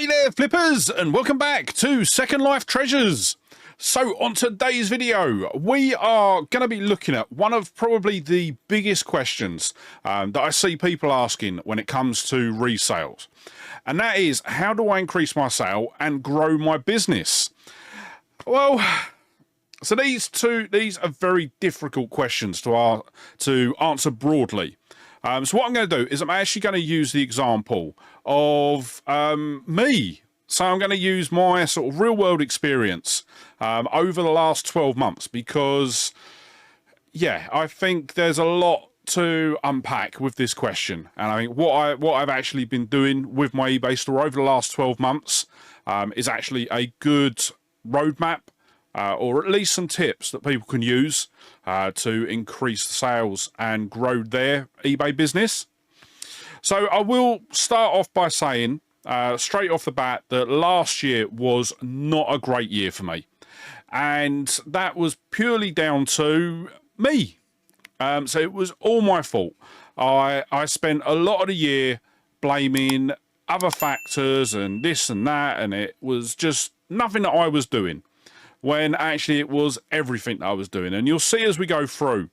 Hey there flippers, and welcome back to Second Life Treasures. So on today's video we are going to be looking at one of probably the biggest questions that I see people asking when it comes to resales, and that is, how do I increase my sale and grow my business? Well, so these are very difficult questions to answer broadly. So what I'm going to do is I'm actually going to use the example of me. So I'm going to use my sort of real world experience over the last 12 months because, yeah, I think there's a lot to unpack with this question. And I think what I've actually been doing with my eBay store over the last 12 months is actually a good roadmap, or at least some tips that people can use to increase the sales and grow their eBay business. So I will start off by saying straight off the bat that last year was not a great year for me, and that was purely down to me. So it was all my fault. I spent a lot of the year blaming other factors and this and that, and it was just nothing that I was doing, when actually it was everything that I was doing. And you'll see as we go through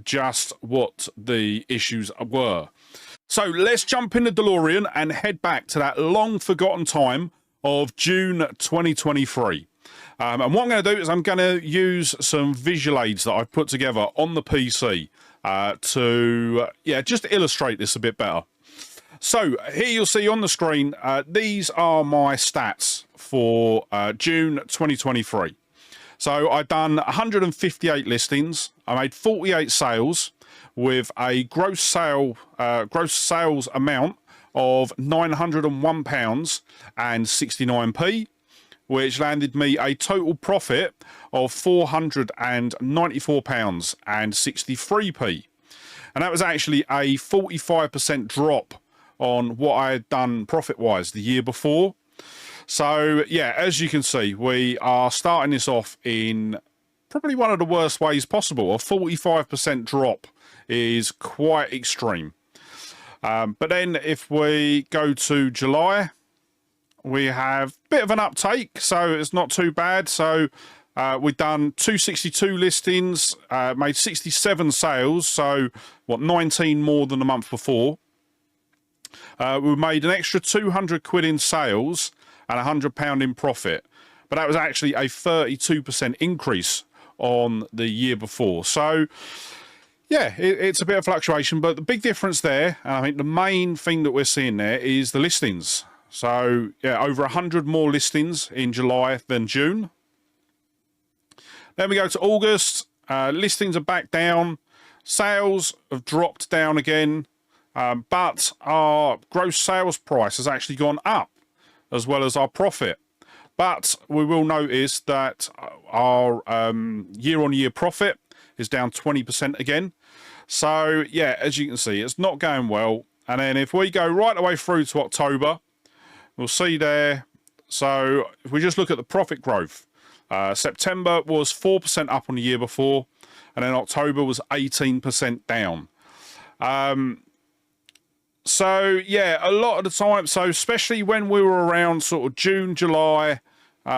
just what the issues were. So let's jump in the DeLorean and head back to that long forgotten time of June 2023. And what I'm going to do is I'm going to use some visual aids that I've put together on the PC to just illustrate this a bit better. So here you'll see on the screen, these are my stats for June 2023. So I've done 158 listings. I made 48 sales with a gross sales amount of £901 and 69p, which landed me a total profit of £494 and 63p. And that was actually a 45% drop on what I had done profit-wise the year before. So, yeah, as you can see, we are starting this off in probably one of the worst ways possible. A 45% drop is quite extreme. But then if we go to July, we have a bit of an uptake, so it's not too bad. So we've done 262 listings, made 67 sales, so, 19 more than the month before. We made an extra 200 quid in sales and £100 in profit, but that was actually a 32% increase on the year before. So yeah, it's a bit of fluctuation, but the big difference there, and I think the main thing that we're seeing there, is the listings. So yeah, over 100 more listings in July than June. Then we go to August. Listings are back down, sales have dropped down again. But our gross sales price has actually gone up, as well as our profit. But we will notice that our year-on-year profit is down 20% again. So, yeah, as you can see, it's not going well. And then if we go right the way through to October, we'll see there. So if we just look at the profit growth, September was 4% up on the year before, and then October was 18% down. So, yeah, a lot of the time, so especially when we were around sort of June, July,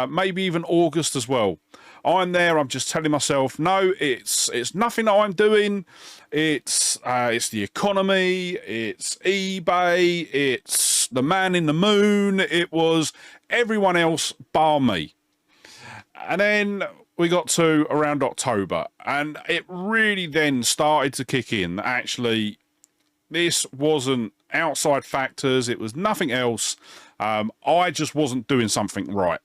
maybe even August as well, I'm just telling myself, no, it's nothing that I'm doing. It's the economy, it's eBay, it's the man in the moon. It was everyone else bar me. And then we got to around October, and it really then started to kick in. Actually, this wasn't outside factors, it was nothing else. I just wasn't doing something right.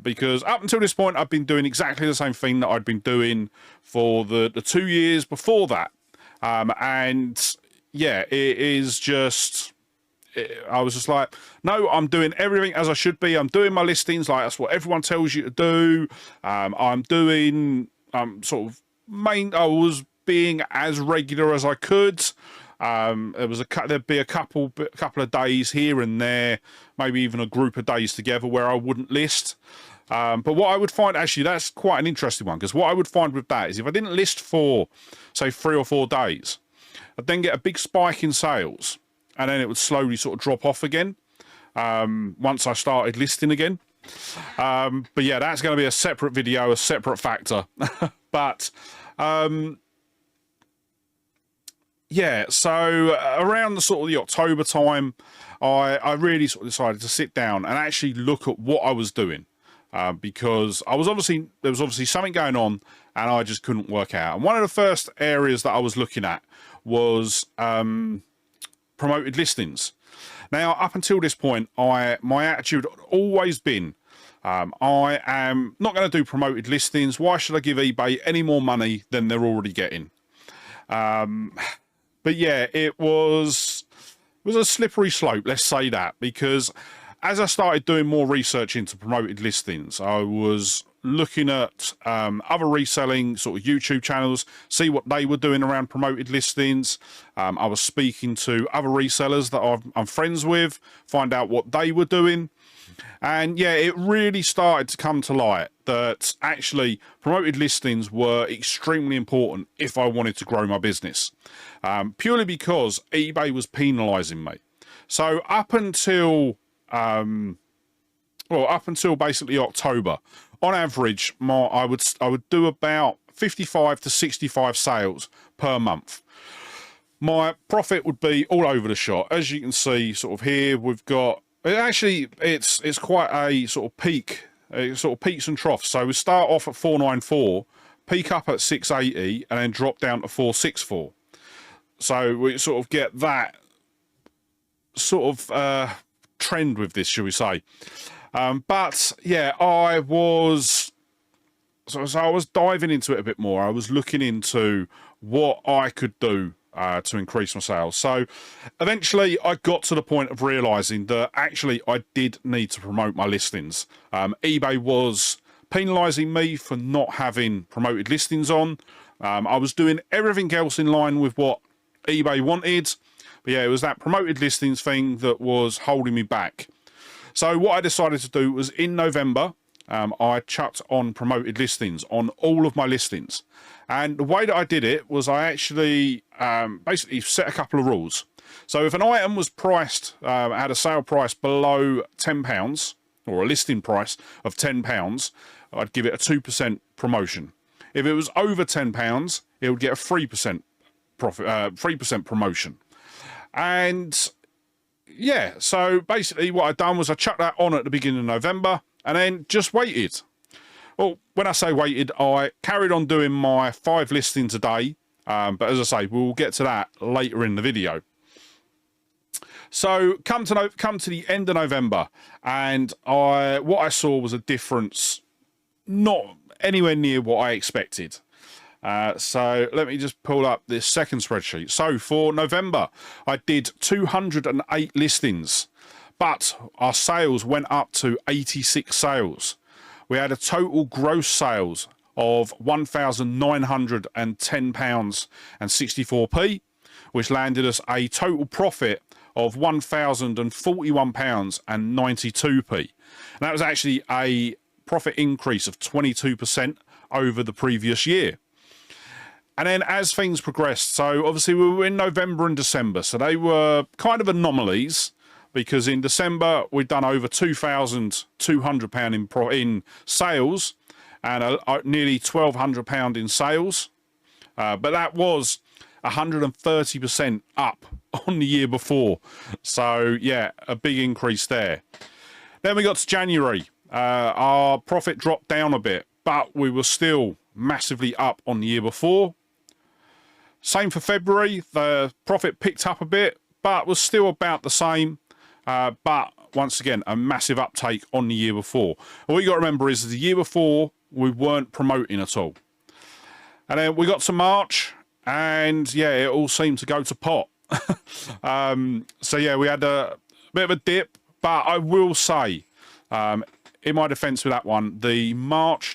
Because up until this point, I've been doing exactly the same thing that I'd been doing for the 2 years before that. And yeah, it is just, I was just like, no, I'm doing everything as I should be. I'm doing my listings like that's what everyone tells you to do. I was being as regular as I could. There'd be a couple of days here and there, maybe even a group of days together where I wouldn't list. But what I would find, actually, that's quite an interesting one, because what I would find with that is if I didn't list for, say, 3 or 4 days, I'd then get a big spike in sales, and then it would slowly sort of drop off again. once I started listing again. But yeah, that's going to be a separate video, a separate factor. But yeah, so around the sort of the October time, I really sort of decided to sit down and actually look at what I was doing, because there was obviously something going on and I just couldn't work out. And one of the first areas that I was looking at was promoted listings. Now, up until this point, my attitude had always been, I am not going to do promoted listings. Why should I give eBay any more money than they're already getting? But yeah, it was a slippery slope, let's say that, because as I started doing more research into promoted listings, I was looking at other reselling sort of YouTube channels, see what they were doing around promoted listings. I was speaking to other resellers that I'm friends with, find out what they were doing. And yeah, it really started to come to light that actually promoted listings were extremely important if I wanted to grow my business, purely because eBay was penalizing me. So up until basically October, on average, I would do about 55 to 65 sales per month. My profit would be all over the shop. As you can see, sort of here, we've got, it's quite a sort of peak, sort of peaks and troughs. So we start off at 494, peak up at 680, and then drop down to 464. So we sort of get that sort of trend with this, shall we say. But yeah, I was diving into it a bit more. I was looking into what I could do to increase my sales. So eventually I got to the point of realizing that actually I did need to promote my listings. eBay was penalizing me for not having promoted listings on. I was doing everything else in line with what eBay wanted, but yeah, it was that promoted listings thing that was holding me back. So what I decided to do was in November, I chucked on promoted listings on all of my listings. And the way that I did it was I actually basically set a couple of rules. So if an item was priced, had a sale price below £10, or a listing price of £10, I'd give it a 2% promotion. If it was over £10, it would get a 3% profit, 3% promotion. And yeah, so basically what I'd done was I chucked that on at the beginning of November and then just waited. Well, when I say waited, I carried on doing my 5 listings a day. But as I say, we'll get to that later in the video. So come to the end of November, and what I saw was a difference not anywhere near what I expected. So let me just pull up this second spreadsheet. So for November, I did 208 listings, but our sales went up to 86 sales. We had a total gross sales of £1,910.64, which landed us a total profit of £1,041.92. And that was actually a profit increase of 22% over the previous year. And then as things progressed, so obviously we were in November and December, so they were kind of anomalies, because in December we'd done over £2,200 in sales and nearly £1,200 in sales. But that was 130% up on the year before. So yeah, a big increase there. Then we got to January. Our profit dropped down a bit, but we were still massively up on the year before. Same for February. The profit picked up a bit, but was still about the same. But once again, a massive uptake on the year before. What you got to remember is the year before, we weren't promoting at all. And then we got to March, and yeah, it all seemed to go to pot. So yeah, we had a bit of a dip, but I will say, in my defense with that one, the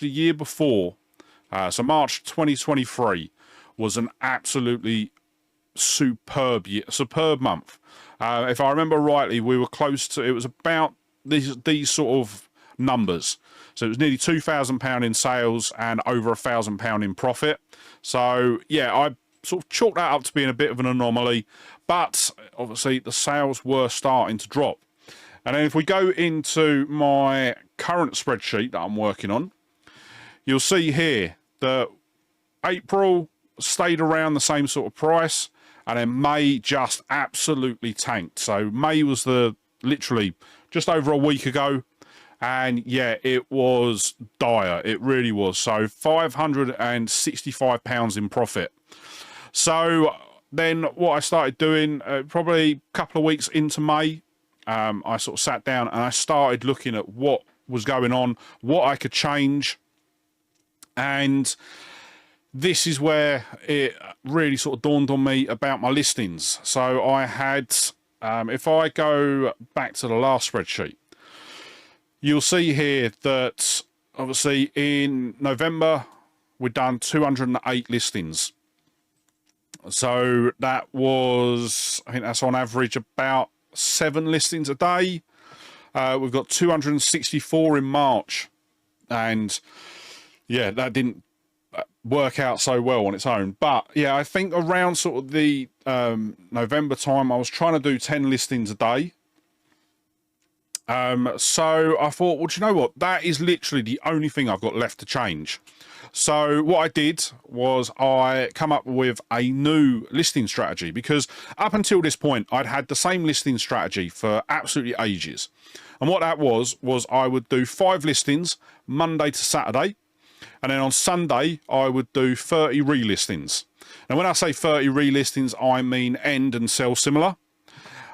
year before, so March 2023, was an absolutely superb month. If I remember rightly, we were close to, it was about these sort of numbers. So it was nearly £2,000 in sales and over £1,000 in profit. So yeah, I sort of chalked that up to being a bit of an anomaly, but obviously the sales were starting to drop. And then if we go into my current spreadsheet that I'm working on, you'll see here that April stayed around the same sort of price, and then May just absolutely tanked. So May was literally just over a week ago, and yeah, it was dire. It really was. So £565 in profit. So then what I started doing, probably a couple of weeks into May, I sort of sat down and I started looking at what was going on, what I could change. And this is where it really sort of dawned on me about my listings. So I had, if I go back to the last spreadsheet, you'll see here that obviously in November, we've done 208 listings. So that was, I think that's on average about 7 listings a day. We've got 264 in March. And yeah, that didn't work out so well on its own. But yeah, I think around sort of the November time, I was trying to do 10 listings a day. So I thought, well, do you know what? That is literally the only thing I've got left to change. So what I did was I come up with a new listing strategy, because up until this point, I'd had the same listing strategy for absolutely ages. And what that was I would do 5 listings Monday to Saturday. And then on Sunday, I would do 30 relistings. And when I say 30 relistings, I mean end and sell similar.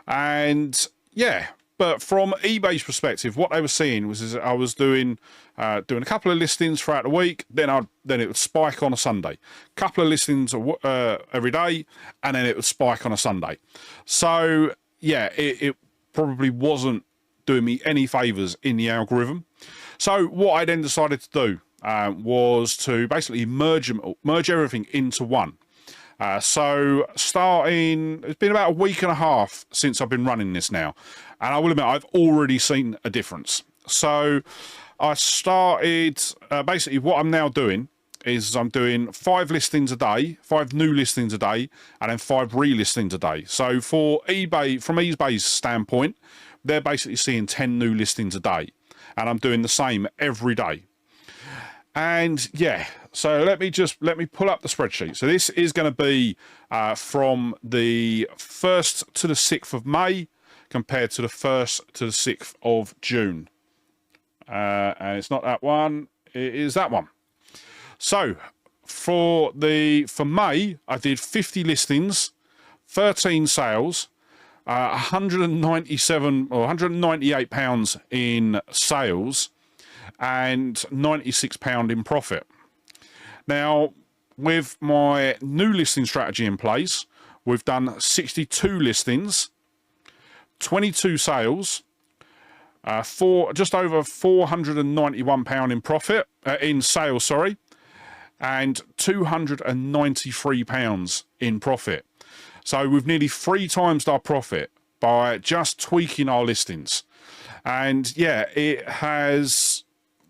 And yeah, but from eBay's perspective, what they were seeing was I was doing a couple of listings throughout the week, then it would spike on a Sunday. Couple of listings every day, and then it would spike on a Sunday. So yeah, it probably wasn't doing me any favors in the algorithm. So what I then decided to do was to basically merge everything into one. So starting, it's been about a week and a half since I've been running this now, and I will admit I've already seen a difference. So I started, basically what I'm now doing is I'm doing 5 listings a day, 5 new listings a day, and then 5 relistings a day. So for eBay, from eBay's standpoint, they're basically seeing 10 new listings a day, and I'm doing the same every day. And yeah, so let me pull up the spreadsheet. So this is going to be from the 1st to the 6th of May compared to the 1st to the 6th of June. And it's not that one, it is that one. So for May, I did 50 listings, 13 sales, 197 or 198 pounds in sales, and £96 in profit. Now, with my new listing strategy in place, we've done 62 listings, 22 sales, just over £491 in profit, in sales, sorry, and £293 in profit. So we've nearly 3 times our profit by just tweaking our listings. And yeah, it has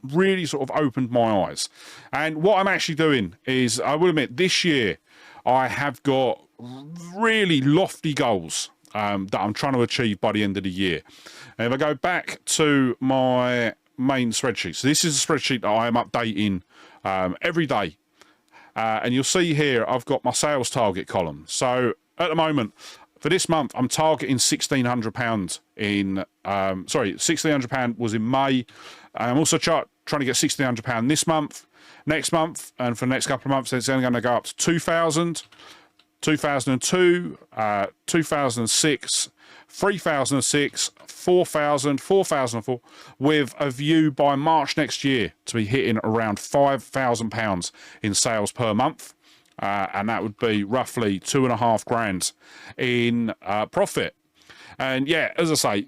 really sort of opened my eyes. And what I'm actually doing is, I will admit, this year I have got really lofty goals that I'm trying to achieve by the end of the year. And if I go back to my main spreadsheet, so this is a spreadsheet that I am updating every day, and you'll see here I've got my sales target column. So at the moment, for this month, I'm targeting £1,600 in, sorry, £1,600 was in May. I'm also trying to get £1,600 this month, next month, and for the next couple of months, it's only going to go up to 2,000, 2002, 2006, 3006, 4,000, 4,004, with a view by March next year to be hitting around £5,000 in sales per month. And that would be roughly 2.5 grand in profit. And yeah, as I say,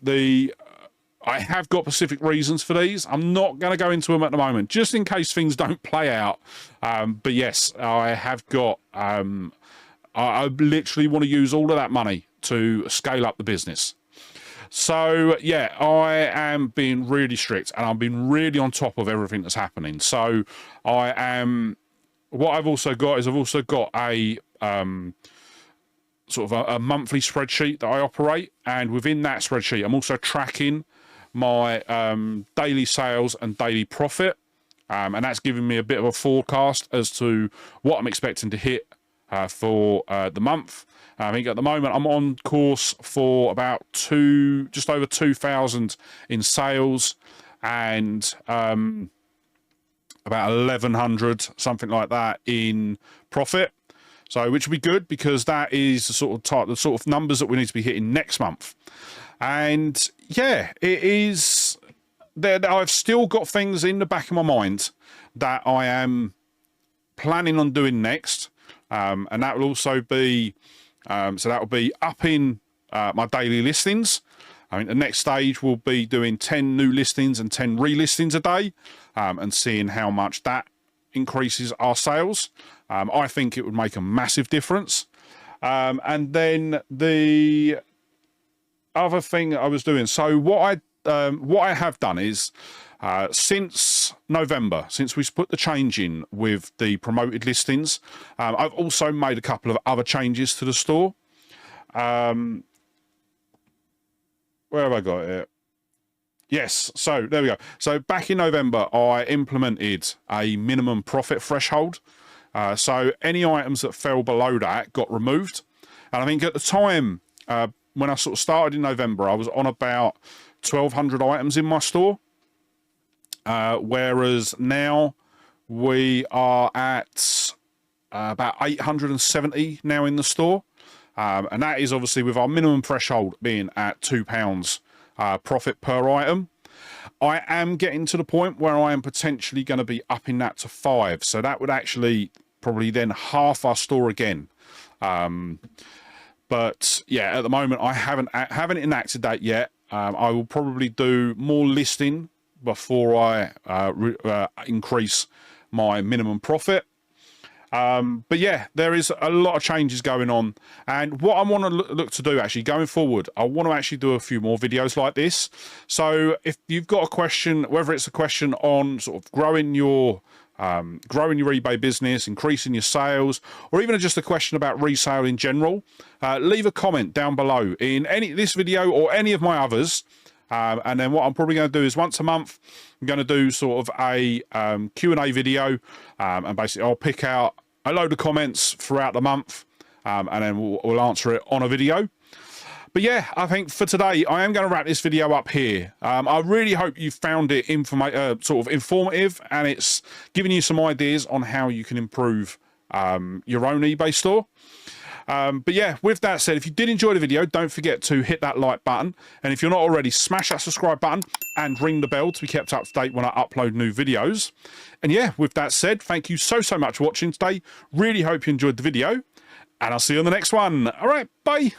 I have got specific reasons for these. I'm not going to go into them at the moment, just in case things don't play out. But yes, I have got, I literally want to use all of that money to scale up the business. So yeah, I am being really strict, and I'm being really on top of everything that's happening. So I am, what I've also got is I've also got a sort of a monthly spreadsheet that I operate, and within that spreadsheet I'm also tracking my daily sales and daily profit, and that's giving me a bit of a forecast as to what I'm expecting to hit for the month. I think at the moment I'm on course for about just over 2,000 in sales and about 1,100, something like that, in profit. So, which would be good because that is the sort of numbers that we need to be hitting next month. And yeah, it is. I've still got things in the back of my mind that I am planning on doing next, and that will also be so that will be upping my daily listings. I mean, the next stage will be doing 10 new listings and 10 relistings a day, and seeing how much that increases our sales. I think it would make a massive difference. And then the other thing I was doing, so what I have done is, since November, since we put the change in with the promoted listings, I've also made a couple of other changes to the store. Where have I got it? Yes, so there we go. So back in November, I implemented a minimum profit threshold. So any items that fell below that got removed. And I think at the time, when I sort of started in November, I was on about 1,200 items in my store. Whereas now we are at about 870 now in the store. And that is obviously with our minimum threshold being at £2 profit per item. I am getting to the point where I am potentially going to be upping that to 5. So that would actually probably then half our store again. But yeah, at the moment I haven't enacted that yet. I will probably do more listing before I increase my minimum profit. But yeah, there is a lot of changes going on, and what I want to look to do actually going forward, I want to actually do a few more videos like this. So if you've got a question, whether it's a question on sort of growing your eBay business, increasing your sales, or even just a question about resale in general, leave a comment down below in this video or any of my others. And then what I'm probably going to do is once a month, I'm going to do sort of a Q&A video, and basically I'll pick out a load of comments throughout the month, and then we'll answer it on a video. But yeah, I think for today, I am going to wrap this video up here. I really hope you found it sort of informative, and it's giving you some ideas on how you can improve your own eBay store. But yeah, with that said, if you did enjoy the video, don't forget to hit that like button. And if you're not already, smash that subscribe button and ring the bell to be kept up to date when I upload new videos. And yeah, with that said, thank you so much for watching today. Really hope you enjoyed the video, and I'll see you on the next one. All right, bye.